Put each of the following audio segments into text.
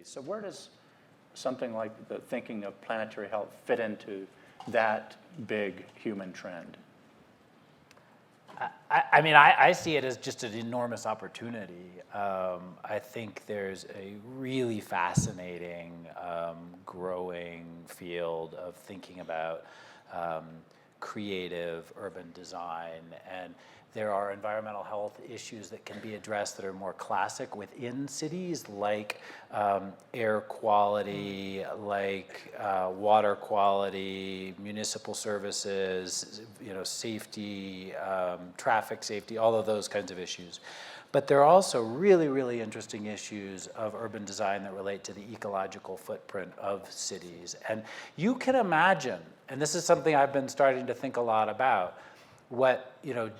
So where does something like the thinking of planetary health fit into that big human trend? I see it as just an enormous opportunity. I think there's a really fascinating, growing field of thinking about creative urban design, and there are environmental health issues that can be addressed that are more classic within cities, like air quality, like water quality, municipal services, safety, traffic safety, all of those kinds of issues. But there are also really, really interesting issues of urban design that relate to the ecological footprint of cities. And you can imagine, and this is something I've been starting to think a lot about, what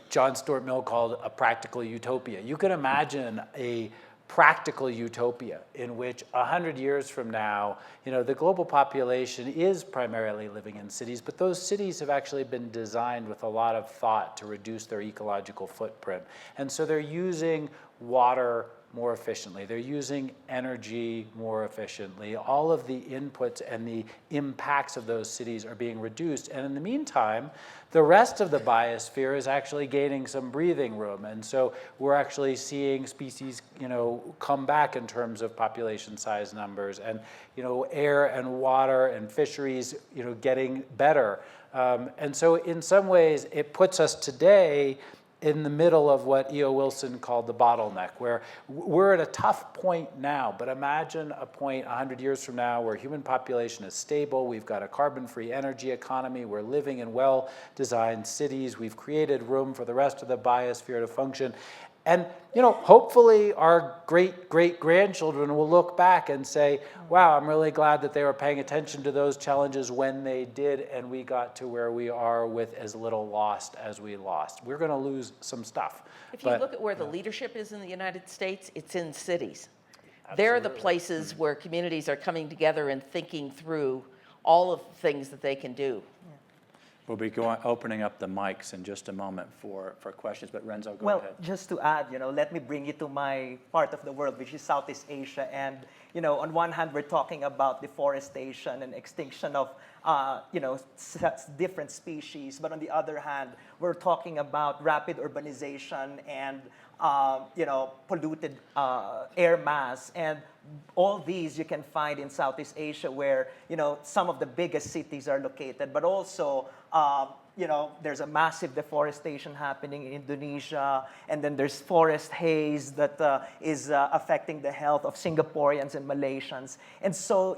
John Stuart Mill called a practical utopia. You can imagine a practical utopia in which 100 years from now, the global population is primarily living in cities, but those cities have actually been designed with a lot of thought to reduce their ecological footprint. And so they're using water more efficiently. They're using energy more efficiently. All of the inputs and the impacts of those cities are being reduced. And in the meantime, the rest of the biosphere is actually gaining some breathing room. And so we're actually seeing species, come back in terms of population size numbers, and, air and water and fisheries, getting better. And so in some ways, it puts us today in the middle of what E.O. Wilson called the bottleneck, where we're at a tough point now, but imagine a point 100 years from now where human population is stable, we've got a carbon-free energy economy, we're living in well-designed cities, we've created room for the rest of the biosphere to function. And hopefully our great-great-grandchildren will look back and say, wow, I'm really glad that they were paying attention to those challenges when they did, and we got to where we are with as little lost as we lost. We're going to lose some stuff. If you look at where the leadership is in the United States, it's in cities. Absolutely. They're the places where communities are coming together and thinking through all of the things that they can do. We'll be opening up the mics in just a moment for questions, but Renzo, go ahead. Well, just to add, let me bring you to my part of the world, which is Southeast Asia. And, on one hand, we're talking about deforestation and extinction of, different species. But on the other hand, we're talking about rapid urbanization and, polluted air mass. And all these you can find in Southeast Asia, where, some of the biggest cities are located, but also, there's a massive deforestation happening in Indonesia, and then there's forest haze that is affecting the health of Singaporeans and Malaysians. And so,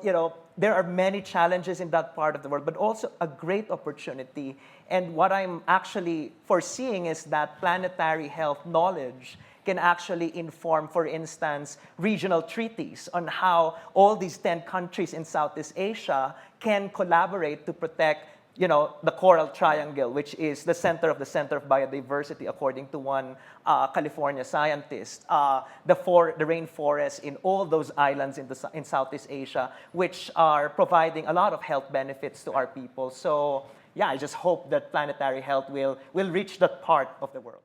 there are many challenges in that part of the world, but also a great opportunity. And what I'm actually foreseeing is that planetary health knowledge can actually inform, for instance, regional treaties on how all these 10 countries in Southeast Asia can collaborate to protect the Coral Triangle, which is the center of biodiversity, according to one California scientist. The rainforests in all those islands in Southeast Asia, which are providing a lot of health benefits to our people. So, yeah, I just hope that planetary health will reach that part of the world.